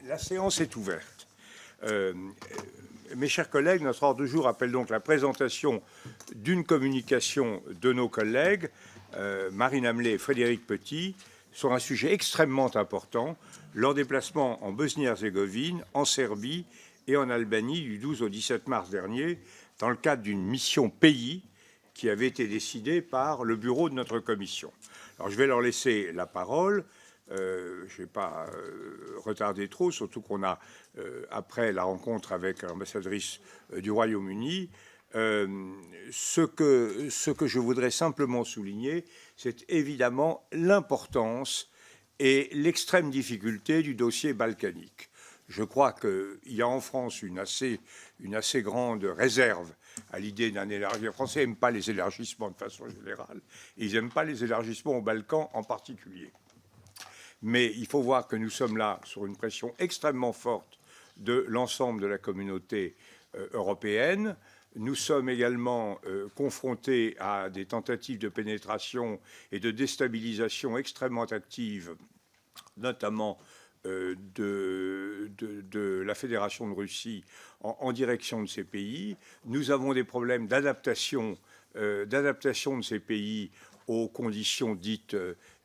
La séance est ouverte. Mes chers collègues, notre ordre du jour appelle donc la présentation d'une communication de nos collègues, Marine Hamlet et Frédéric Petit, sur un sujet extrêmement important, leur déplacement en Bosnie-Herzégovine, en Serbie et en Albanie du 12 au 17 mars dernier, dans le cadre d'une mission pays qui avait été décidée par le bureau de notre commission. Alors je vais leur laisser la parole. Je ne vais pas retarder trop, surtout qu'on a, après la rencontre avec l'ambassadrice du Royaume-Uni, ce que je voudrais simplement souligner, c'est évidemment l'importance et l'extrême difficulté du dossier balkanique. Je crois qu'il y a en France une assez grande réserve à l'idée d'un élargissement. Les Français n'aiment pas les élargissements de façon générale, et ils n'aiment pas les élargissements aux Balkans en particulier. Mais il faut voir que nous sommes là sur une pression extrêmement forte de l'ensemble de la communauté européenne. Nous sommes également confrontés à des tentatives de pénétration et de déstabilisation extrêmement actives, notamment de la Fédération de Russie en direction de ces pays. Nous avons des problèmes d'adaptation de ces pays aux conditions dites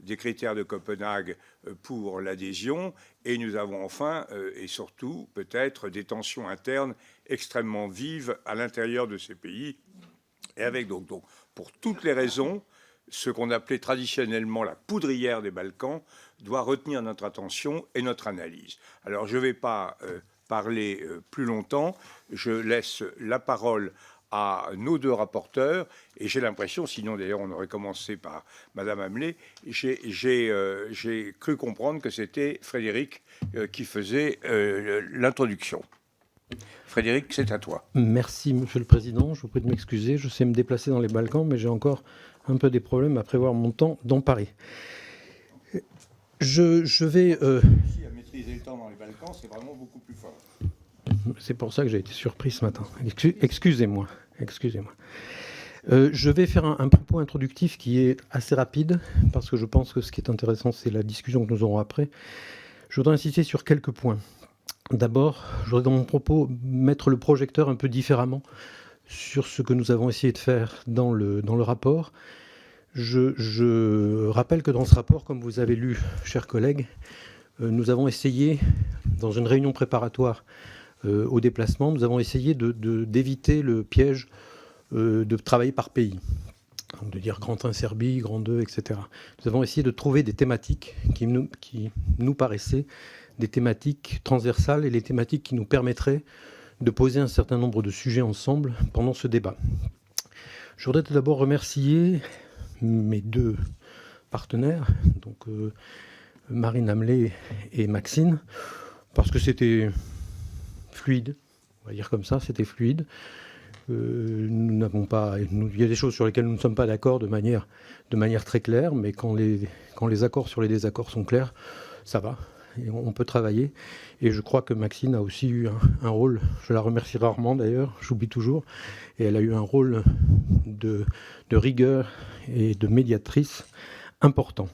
des critères de Copenhague pour l'adhésion. Et nous avons enfin, et surtout, peut-être des tensions internes extrêmement vives à l'intérieur de ces pays. Et avec donc pour toutes les raisons, ce qu'on appelait traditionnellement la poudrière des Balkans doit retenir notre attention et notre analyse. Alors je ne vais pas parler plus longtemps. Je laisse la parole à nos deux rapporteurs, et j'ai l'impression, sinon d'ailleurs on aurait commencé par Madame Hamlet, j'ai cru comprendre que c'était Frédéric qui faisait l'introduction. Frédéric, c'est à toi. Merci, Monsieur le Président. Je vous prie de m'excuser. Je sais me déplacer dans les Balkans, mais j'ai encore un peu des problèmes à prévoir mon temps dans Paris. Je vais... Ici, à maîtriser le temps dans les Balkans, c'est vraiment beaucoup plus fort. C'est pour ça que j'ai été surpris ce matin. Excusez-moi. Je vais faire un propos introductif qui est assez rapide, parce que je pense que ce qui est intéressant, c'est la discussion que nous aurons après. Je voudrais insister sur quelques points. D'abord, je voudrais dans mon propos mettre le projecteur un peu différemment sur ce que nous avons essayé de faire dans le rapport. Je rappelle que dans ce rapport, comme vous avez lu, chers collègues, nous avons essayé, dans une réunion préparatoire au déplacement, nous avons essayé d'éviter le piège de travailler par pays, de dire grand 1 Serbie, grand 2, etc. Nous avons essayé de trouver des thématiques qui nous paraissaient des thématiques transversales et les thématiques qui nous permettraient de poser un certain nombre de sujets ensemble pendant ce débat. Je voudrais tout d'abord remercier mes deux partenaires, donc Marine Hamlet et Maxine, parce que c'était fluide, on va dire comme ça, c'était fluide. Nous n'avons pas, il y a des choses sur lesquelles nous ne sommes pas d'accord de manière très claire, mais quand les accords sur les désaccords sont clairs, ça va, et on peut travailler. Et je crois que Maxine a aussi eu un rôle, je la remercie rarement d'ailleurs, j'oublie toujours, et elle a eu un rôle de rigueur et de médiatrice important.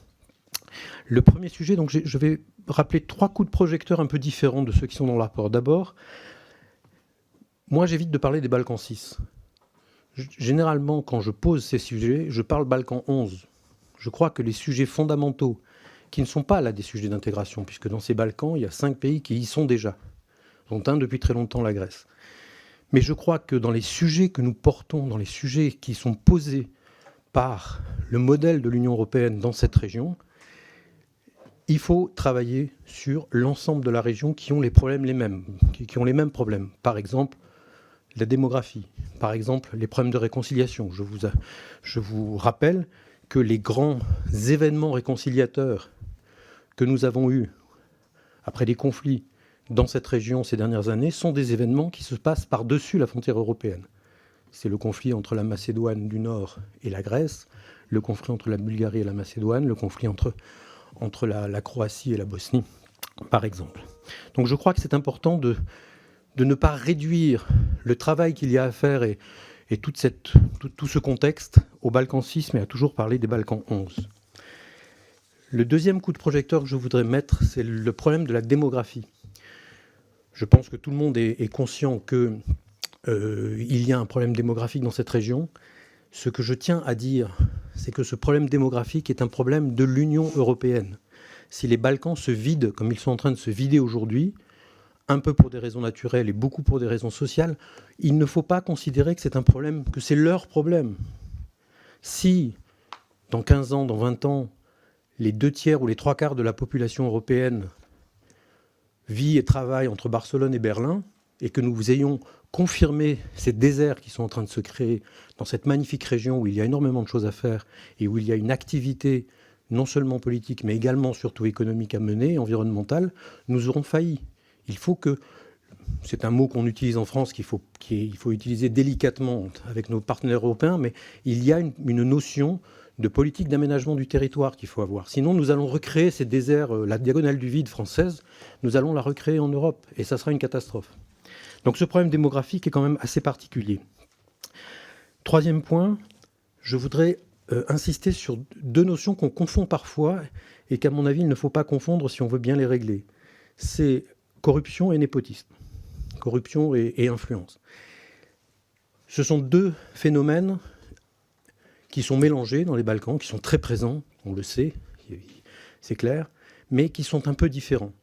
Le premier sujet, donc je vais rappeler 3 coups de projecteur un peu différents de ceux qui sont dans le rapport. D'abord, moi j'évite de parler des Balkans 6. Généralement, quand je pose ces sujets, je parle Balkans 11. Je crois que les sujets fondamentaux, qui ne sont pas là des sujets d'intégration, puisque dans ces Balkans, il y a 5 pays qui y sont déjà, dont un depuis très longtemps, la Grèce. Mais je crois que dans les sujets que nous portons, dans les sujets qui sont posés par le modèle de l'Union européenne dans cette région, il faut travailler sur l'ensemble de la région qui ont les problèmes les mêmes, qui ont les mêmes problèmes. Par exemple, la démographie, par exemple, les problèmes de réconciliation. Je vous rappelle que les grands événements réconciliateurs que nous avons eus après des conflits dans cette région ces dernières années sont des événements qui se passent par-dessus la frontière européenne. C'est le conflit entre la Macédoine du Nord et la Grèce, le conflit entre la Bulgarie et la Macédoine, le conflit entre la Croatie et la Bosnie, par exemple. Donc je crois que c'est important de ne pas réduire le travail qu'il y a à faire et tout ce contexte au Balkan 6, mais à toujours parler des Balkans 11. Le deuxième coup de projecteur que je voudrais mettre, c'est le problème de la démographie. Je pense que tout le monde est conscient qu'il y a un problème démographique dans cette région. Ce que je tiens à dire, c'est que ce problème démographique est un problème de l'Union européenne. Si les Balkans se vident comme ils sont en train de se vider aujourd'hui, un peu pour des raisons naturelles et beaucoup pour des raisons sociales, il ne faut pas considérer que c'est un problème, que c'est leur problème. Si, dans 15 ans, dans 20 ans, les 2/3 ou les 3/4 de la population européenne vit et travaille entre Barcelone et Berlin, et que nous ayons confirmé ces déserts qui sont en train de se créer dans cette magnifique région où il y a énormément de choses à faire et où il y a une activité non seulement politique, mais également surtout économique à mener, environnementale, nous aurons failli. Il faut que, c'est un mot qu'on utilise en France qu'il faut utiliser délicatement avec nos partenaires européens, mais il y a une notion de politique d'aménagement du territoire qu'il faut avoir. Sinon, nous allons recréer ces déserts, la diagonale du vide française, nous allons la recréer en Europe, et ça sera une catastrophe. Donc ce problème démographique est quand même assez particulier. Troisième point, je voudrais insister sur deux notions qu'on confond parfois, et qu'à mon avis, il ne faut pas confondre si on veut bien les régler. C'est corruption et népotisme, corruption et influence. Ce sont deux phénomènes qui sont mélangés dans les Balkans, qui sont très présents, on le sait, c'est clair, mais qui sont un peu différents.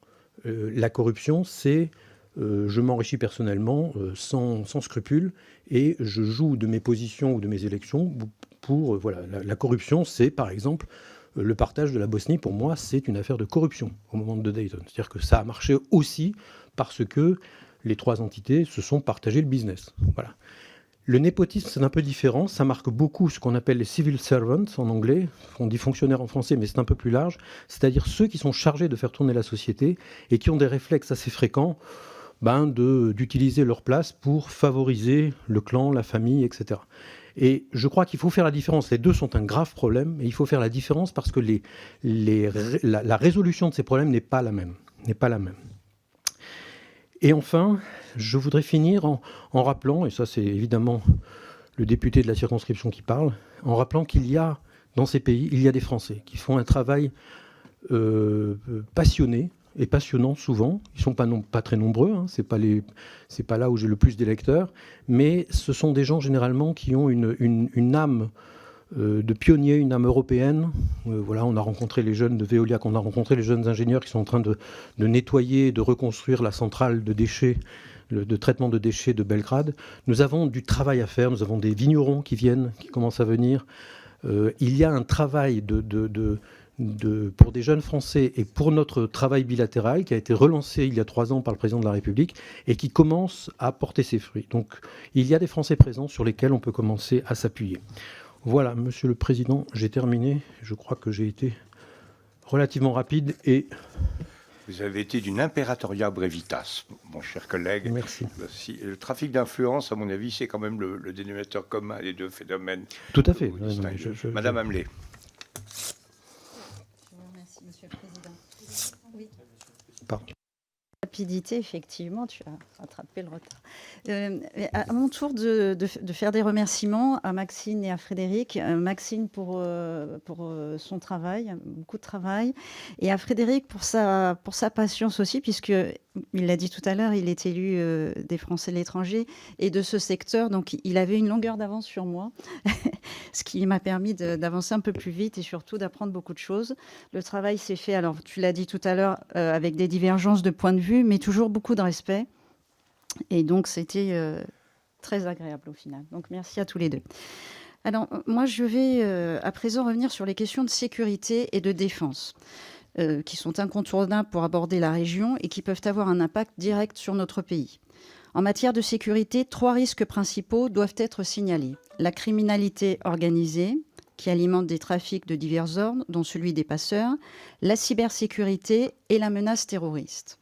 La corruption, c'est je m'enrichis personnellement sans scrupule et je joue de mes positions ou de mes élections pour... voilà, la corruption, c'est par exemple le partage de la Bosnie, pour moi, c'est une affaire de corruption au moment de Dayton. C'est-à-dire que ça a marché aussi parce que les trois entités se sont partagées le business. Voilà. Le népotisme, c'est un peu différent. Ça marque beaucoup ce qu'on appelle les civil servants en anglais. On dit fonctionnaires en français, mais c'est un peu plus large. C'est-à-dire ceux qui sont chargés de faire tourner la société et qui ont des réflexes assez fréquents d'utiliser leur place pour favoriser le clan, la famille, etc. Et je crois qu'il faut faire la différence. Les deux sont un grave problème, et il faut faire la différence parce que la résolution de ces problèmes n'est pas la même. Et enfin, je voudrais finir en rappelant, et ça c'est évidemment le député de la circonscription qui parle, en rappelant qu'il y a, dans ces pays, il y a des Français qui font un travail passionné, et passionnant souvent. Ils ne sont pas très nombreux, hein. C'est pas là où j'ai le plus d'électeurs, mais ce sont des gens généralement qui ont une âme de pionniers, une âme européenne. Voilà, on a rencontré les jeunes de Veolia, on a rencontré les jeunes ingénieurs qui sont en train de nettoyer, de reconstruire la centrale de déchets, de traitement de déchets de Belgrade. Nous avons du travail à faire, nous avons des vignerons qui commencent à venir. Il y a un travail pour des jeunes Français et pour notre travail bilatéral qui a été relancé il y a 3 ans par le président de la République et qui commence à porter ses fruits. Donc il y a des Français présents sur lesquels on peut commencer à s'appuyer. Voilà, Monsieur le Président, j'ai terminé. Je crois que j'ai été relativement rapide et... Vous avez été d'une imperatoria brevitas, mon cher collègue. Merci. Le trafic d'influence, à mon avis, c'est quand même le dénominateur commun des deux phénomènes. Tout à fait. Madame Hamelé. Monsieur le Président. Oui. Pardon. Rapidité, effectivement, tu as rattrapé le retard. À mon tour de faire des remerciements à Maxine et à Frédéric. Maxine pour son travail, beaucoup de travail, et à Frédéric pour sa patience aussi, puisque il l'a dit tout à l'heure, il est élu des Français de l'étranger et de ce secteur, donc il avait une longueur d'avance sur moi, ce qui m'a permis d'avancer un peu plus vite et surtout d'apprendre beaucoup de choses. Le travail s'est fait, alors tu l'as dit tout à l'heure, avec des divergences de points de vue, mais toujours beaucoup de respect. Et donc, c'était très agréable au final. Donc, merci à tous les deux. Alors, moi, je vais à présent revenir sur les questions de sécurité et de défense, qui sont incontournables pour aborder la région et qui peuvent avoir un impact direct sur notre pays. En matière de sécurité, 3 risques principaux doivent être signalés. La criminalité organisée, qui alimente des trafics de divers ordres, dont celui des passeurs, la cybersécurité et la menace terroriste.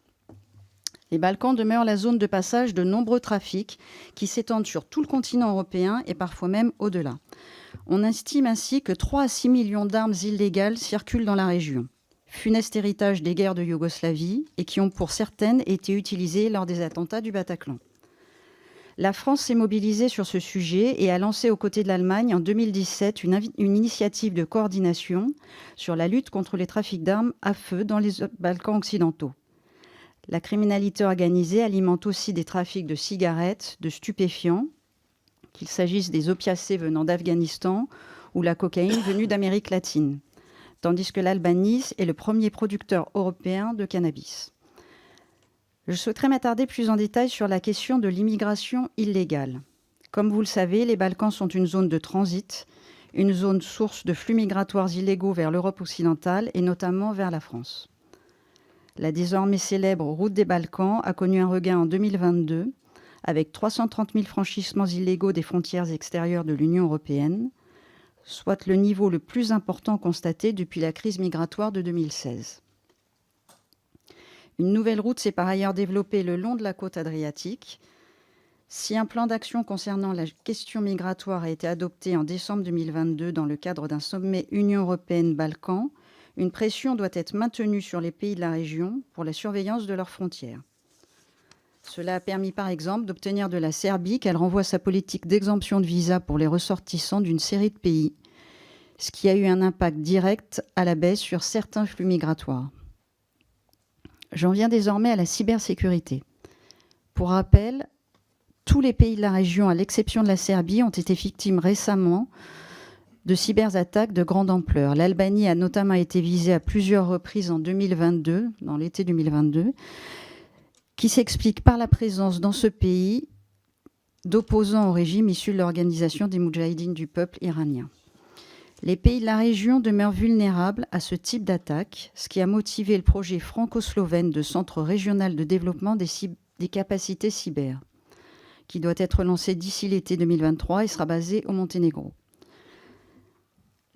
Les Balkans demeurent la zone de passage de nombreux trafics qui s'étendent sur tout le continent européen et parfois même au-delà. On estime ainsi que 3 à 6 millions d'armes illégales circulent dans la région. Funeste héritage des guerres de Yougoslavie et qui ont pour certaines été utilisées lors des attentats du Bataclan. La France s'est mobilisée sur ce sujet et a lancé aux côtés de l'Allemagne en 2017 une initiative de coordination sur la lutte contre les trafics d'armes à feu dans les Balkans occidentaux. La criminalité organisée alimente aussi des trafics de cigarettes, de stupéfiants, qu'il s'agisse des opiacés venant d'Afghanistan ou la cocaïne venue d'Amérique latine, tandis que l'Albanie est le premier producteur européen de cannabis. Je souhaiterais m'attarder plus en détail sur la question de l'immigration illégale. Comme vous le savez, les Balkans sont une zone de transit, une zone source de flux migratoires illégaux vers l'Europe occidentale et notamment vers la France. La désormais célèbre route des Balkans a connu un regain en 2022 avec 330 000 franchissements illégaux des frontières extérieures de l'Union européenne, soit le niveau le plus important constaté depuis la crise migratoire de 2016. Une nouvelle route s'est par ailleurs développée le long de la côte adriatique. Si un plan d'action concernant la question migratoire a été adopté en décembre 2022 dans le cadre d'un sommet Union européenne-Balkans, une pression doit être maintenue sur les pays de la région pour la surveillance de leurs frontières. Cela a permis par exemple d'obtenir de la Serbie qu'elle renvoie sa politique d'exemption de visa pour les ressortissants d'une série de pays, ce qui a eu un impact direct à la baisse sur certains flux migratoires. J'en viens désormais à la cybersécurité. Pour rappel, tous les pays de la région, à l'exception de la Serbie, ont été victimes récemment de cyberattaques de grande ampleur. L'Albanie a notamment été visée à plusieurs reprises en 2022, dans l'été 2022, qui s'explique par la présence dans ce pays d'opposants au régime issus de l'organisation des Moudjahidines du peuple iranien. Les pays de la région demeurent vulnérables à ce type d'attaque, ce qui a motivé le projet franco-slovène de Centre régional de développement des capacités cyber, qui doit être lancé d'ici l'été 2023 et sera basé au Monténégro.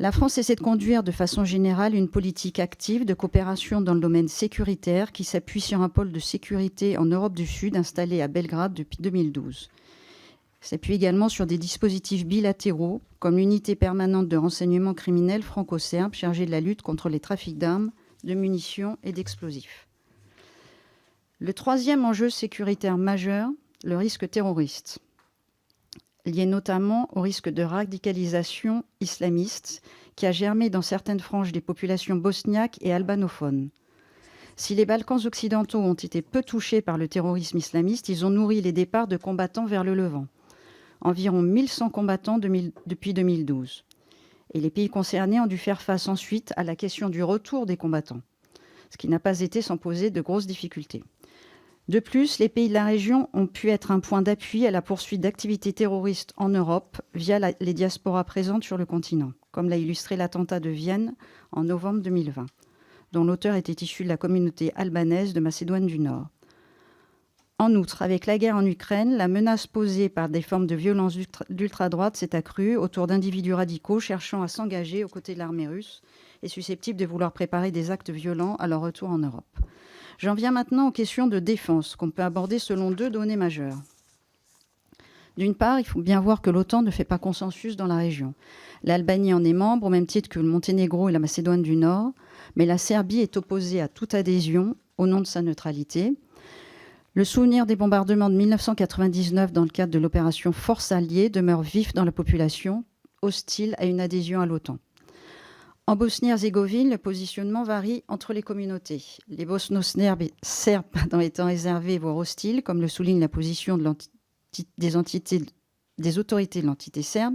La France essaie de conduire de façon générale une politique active de coopération dans le domaine sécuritaire qui s'appuie sur un pôle de sécurité en Europe du Sud installé à Belgrade depuis 2012. Il s'appuie également sur des dispositifs bilatéraux comme l'unité permanente de renseignement criminel franco-serbe chargée de la lutte contre les trafics d'armes, de munitions et d'explosifs. Le troisième enjeu sécuritaire majeur, le risque terroriste, lié notamment au risque de radicalisation islamiste qui a germé dans certaines franges des populations bosniaques et albanophones. Si les Balkans occidentaux ont été peu touchés par le terrorisme islamiste, ils ont nourri les départs de combattants vers le Levant. Environ 1100 combattants depuis 2012. Et les pays concernés ont dû faire face ensuite à la question du retour des combattants, ce qui n'a pas été sans poser de grosses difficultés. De plus, les pays de la région ont pu être un point d'appui à la poursuite d'activités terroristes en Europe via les diasporas présentes sur le continent, comme l'a illustré l'attentat de Vienne en novembre 2020, dont l'auteur était issu de la communauté albanaise de Macédoine du Nord. En outre, avec la guerre en Ukraine, la menace posée par des formes de violence d'ultra-droite s'est accrue autour d'individus radicaux cherchant à s'engager aux côtés de l'armée russe et susceptibles de vouloir préparer des actes violents à leur retour en Europe. J'en viens maintenant aux questions de défense qu'on peut aborder selon deux données majeures. D'une part, il faut bien voir que l'OTAN ne fait pas consensus dans la région. L'Albanie en est membre au même titre que le Monténégro et la Macédoine du Nord, mais la Serbie est opposée à toute adhésion au nom de sa neutralité. Le souvenir des bombardements de 1999 dans le cadre de l'opération Force alliée demeure vif dans la population, hostile à une adhésion à l'OTAN. En Bosnie-Herzégovine, le positionnement varie entre les communautés. Les bosno-serbes étant réservés, voire hostiles, comme le souligne la position des autorités de l'entité serbe.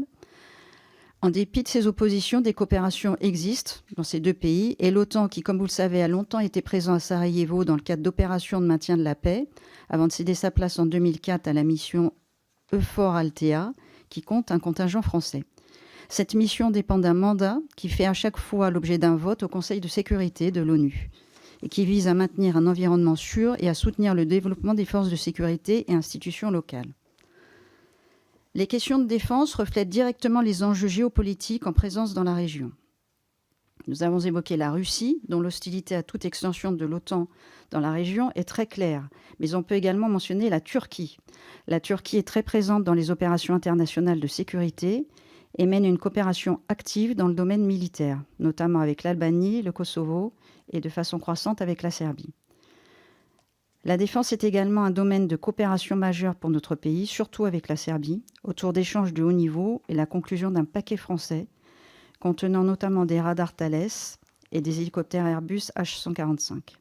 En dépit de ces oppositions, des coopérations existent dans ces deux pays et l'OTAN, qui, comme vous le savez, a longtemps été présent à Sarajevo dans le cadre d'opérations de maintien de la paix, avant de céder sa place en 2004 à la mission EUFOR Althea, qui compte un contingent français. Cette mission dépend d'un mandat qui fait à chaque fois l'objet d'un vote au Conseil de sécurité de l'ONU et qui vise à maintenir un environnement sûr et à soutenir le développement des forces de sécurité et institutions locales. Les questions de défense reflètent directement les enjeux géopolitiques en présence dans la région. Nous avons évoqué la Russie, dont l'hostilité à toute extension de l'OTAN dans la région est très claire, mais on peut également mentionner la Turquie. La Turquie est très présente dans les opérations internationales de sécurité et mène une coopération active dans le domaine militaire, notamment avec l'Albanie, le Kosovo et de façon croissante avec la Serbie. La défense est également un domaine de coopération majeur pour notre pays, surtout avec la Serbie, autour d'échanges de haut niveau et la conclusion d'un paquet français contenant notamment des radars Thales et des hélicoptères Airbus H-145.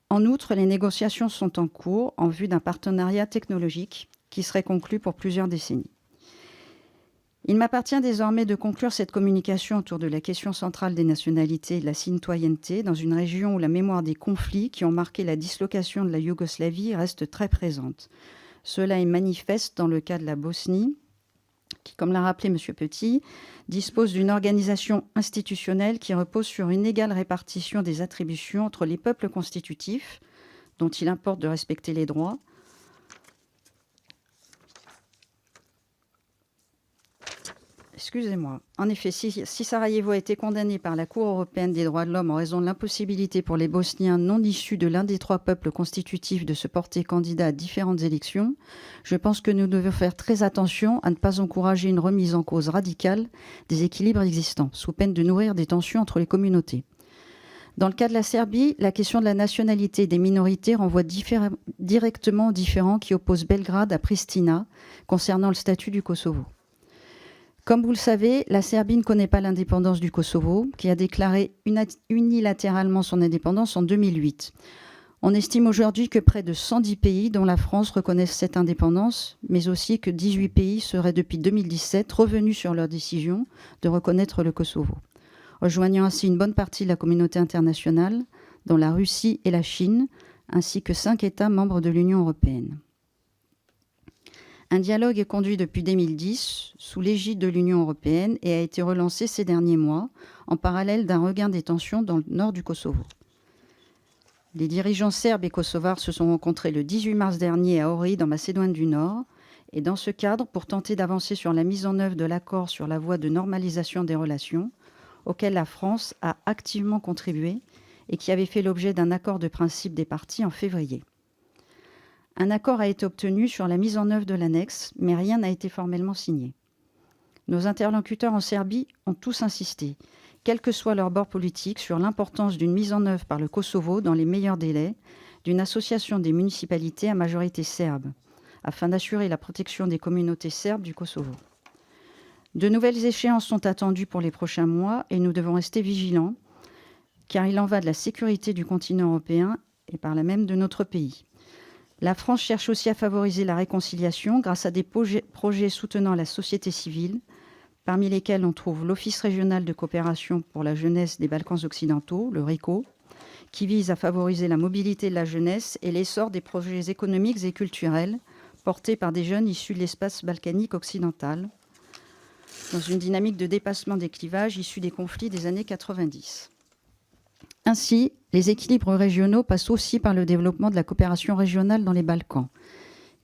En outre, les négociations sont en cours en vue d'un partenariat technologique qui serait conclu pour plusieurs décennies. Il m'appartient désormais de conclure cette communication autour de la question centrale des nationalités et de la citoyenneté dans une région où la mémoire des conflits qui ont marqué la dislocation de la Yougoslavie reste très présente. Cela est manifeste dans le cas de la Bosnie, qui, comme l'a rappelé M. Petit, dispose d'une organisation institutionnelle qui repose sur une égale répartition des attributions entre les peuples constitutifs, dont il importe de respecter les droits, Excusez-moi. En effet, si Sarajevo a été condamné par la Cour européenne des droits de l'homme en raison de l'impossibilité pour les Bosniens non issus de l'un des 3 peuples constitutifs de se porter candidat à différentes élections, je pense que nous devons faire très attention à ne pas encourager une remise en cause radicale des équilibres existants, sous peine de nourrir des tensions entre les communautés. Dans le cas de la Serbie, la question de la nationalité des minorités renvoie directement aux différends qui opposent Belgrade à Pristina concernant le statut du Kosovo. Comme vous le savez, la Serbie ne connaît pas l'indépendance du Kosovo, qui a déclaré unilatéralement son indépendance en 2008. On estime aujourd'hui que près de 110 pays, dont la France, reconnaissent cette indépendance, mais aussi que 18 pays seraient depuis 2017 revenus sur leur décision de reconnaître le Kosovo, rejoignant ainsi une bonne partie de la communauté internationale, dont la Russie et la Chine, ainsi que 5 États membres de l'Union européenne. Un dialogue est conduit depuis 2010 sous l'égide de l'Union européenne et a été relancé ces derniers mois en parallèle d'un regain des tensions dans le nord du Kosovo. Les dirigeants serbes et kosovars se sont rencontrés le 18 mars dernier à Ohrid, en Macédoine du Nord, et dans ce cadre, pour tenter d'avancer sur la mise en œuvre de l'accord sur la voie de normalisation des relations, auquel la France a activement contribué et qui avait fait l'objet d'un accord de principe des parties en février. Un accord a été obtenu sur la mise en œuvre de l'annexe, mais rien n'a été formellement signé. Nos interlocuteurs en Serbie ont tous insisté, quel que soit leur bord politique, sur l'importance d'une mise en œuvre par le Kosovo dans les meilleurs délais d'une association des municipalités à majorité serbe, afin d'assurer la protection des communautés serbes du Kosovo. De nouvelles échéances sont attendues pour les prochains mois et nous devons rester vigilants, car il en va de la sécurité du continent européen et par là même de notre pays. La France cherche aussi à favoriser la réconciliation grâce à des projets soutenant la société civile, parmi lesquels on trouve l'Office régional de coopération pour la jeunesse des Balkans occidentaux, le RICO, qui vise à favoriser la mobilité de la jeunesse et l'essor des projets économiques et culturels portés par des jeunes issus de l'espace balkanique occidental, dans une dynamique de dépassement des clivages issus des conflits des années 90. Ainsi, les équilibres régionaux passent aussi par le développement de la coopération régionale dans les Balkans,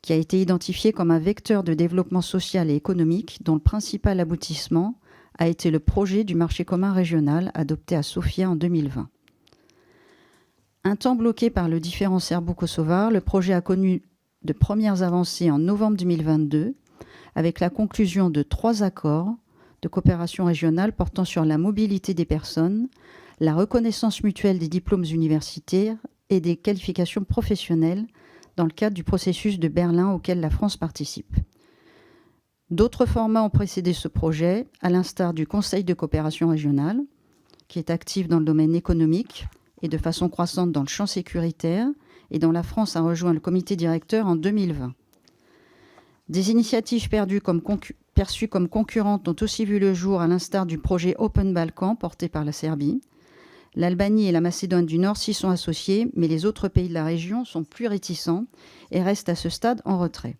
qui a été identifié comme un vecteur de développement social et économique dont le principal aboutissement a été le projet du marché commun régional adopté à Sofia en 2020. Un temps bloqué par le différend serbo-kosovar, le projet a connu de premières avancées en novembre 2022 avec la conclusion de 3 accords de coopération régionale portant sur la mobilité des personnes, la reconnaissance mutuelle des diplômes universitaires et des qualifications professionnelles dans le cadre du processus de Berlin auquel la France participe. D'autres formats ont précédé ce projet, à l'instar du Conseil de coopération régionale, qui est actif dans le domaine économique et de façon croissante dans le champ sécuritaire, et dont la France a rejoint le comité directeur en 2020. Des initiatives perçues comme concurrentes ont aussi vu le jour, à l'instar du projet Open Balkan porté par la Serbie. L'Albanie et la Macédoine du Nord s'y sont associés, mais les autres pays de la région sont plus réticents et restent à ce stade en retrait.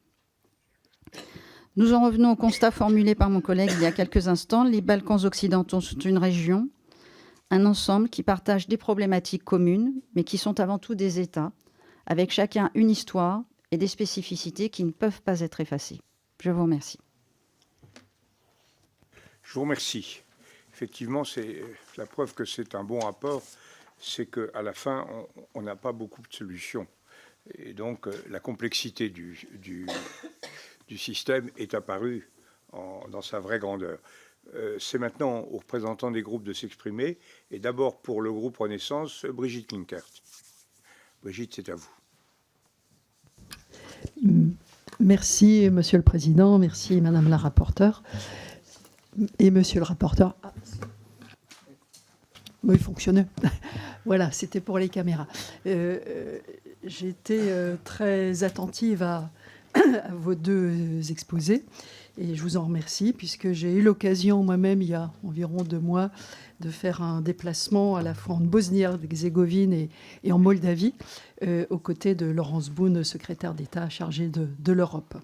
Nous en revenons au constat formulé par mon collègue il y a quelques instants. Les Balkans occidentaux sont une région, un ensemble qui partage des problématiques communes, mais qui sont avant tout des États, avec chacun une histoire et des spécificités qui ne peuvent pas être effacées. Je vous remercie. Je vous remercie. Effectivement, c'est la preuve que c'est un bon rapport, c'est qu'à la fin, on n'a pas beaucoup de solutions. Et donc, la complexité du système est apparue dans sa vraie grandeur. C'est maintenant aux représentants des groupes de s'exprimer. Et d'abord, pour le groupe Renaissance, Brigitte Klinkert. Brigitte, c'est à vous. Merci, Monsieur le Président. Merci, Madame la rapporteure. Et Monsieur le rapporteur. Mais il fonctionnait. Voilà, c'était pour les caméras. J'ai été très attentive à vos deux exposés et je vous en remercie puisque j'ai eu l'occasion moi-même il y a environ 2 mois de faire un déplacement à la fois en Bosnie-Herzégovine et en Moldavie aux côtés de Laurence Boone, secrétaire d'État chargée de l'Europe.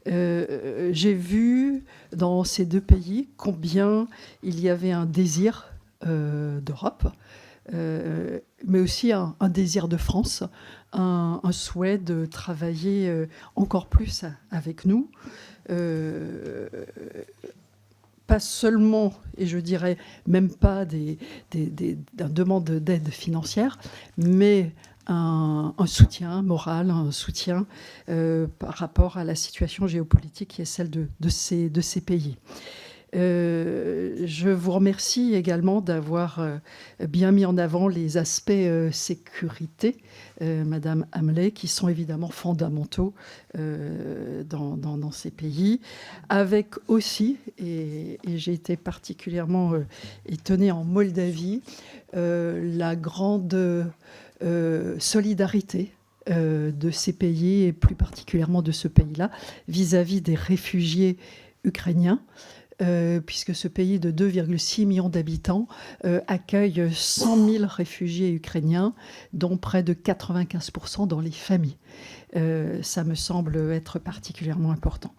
J'ai vu dans ces 2 pays combien il y avait un désir d'Europe, mais aussi un désir de France, un souhait de travailler encore plus avec nous. Pas seulement, et je dirais même pas d'une demande d'aide financière, mais un soutien moral, un soutien par rapport à la situation géopolitique qui est celle de ces pays. Je vous remercie également d'avoir bien mis en avant les aspects sécurité, Madame Hamlet, qui sont évidemment fondamentaux dans ces pays, avec aussi, et j'ai été particulièrement étonnée en Moldavie, la grande solidarité de ces pays, et plus particulièrement de ce pays-là, vis-à-vis des réfugiés ukrainiens. Puisque ce pays de 2,6 millions d'habitants accueille 100 000 réfugiés ukrainiens, dont près de 95% dans les familles. Ça me semble être particulièrement important.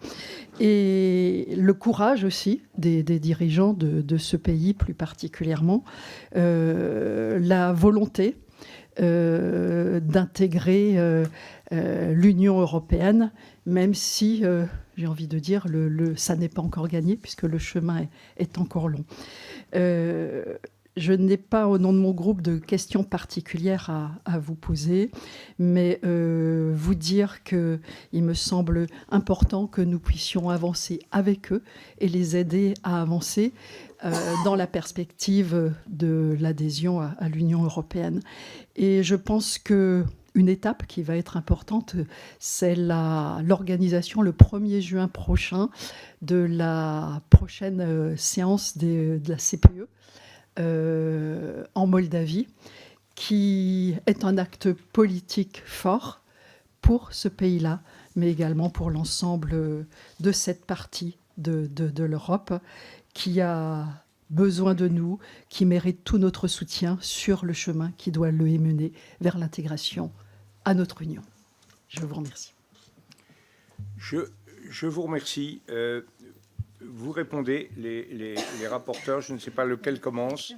Et le courage aussi des dirigeants de ce pays, plus particulièrement, la volonté d'intégrer l'Union européenne, même si, j'ai envie de dire, ça n'est pas encore gagné, puisque le chemin est encore long. Je n'ai pas, au nom de mon groupe, de questions particulières à vous poser, mais vous dire qu'il me semble important que nous puissions avancer avec eux et les aider à avancer dans la perspective de l'adhésion à l'Union européenne. Et je pense qu'une étape qui va être importante, c'est l'organisation le 1er juin prochain de la prochaine séance de la CPE en Moldavie, qui est un acte politique fort pour ce pays-là, mais également pour l'ensemble de cette partie de l'Europe qui a besoin de nous, qui mérite tout notre soutien sur le chemin qui doit le mener vers l'intégration à notre Union. Je vous remercie. Je vous remercie. Vous répondez, les rapporteurs, je ne sais pas lequel commence.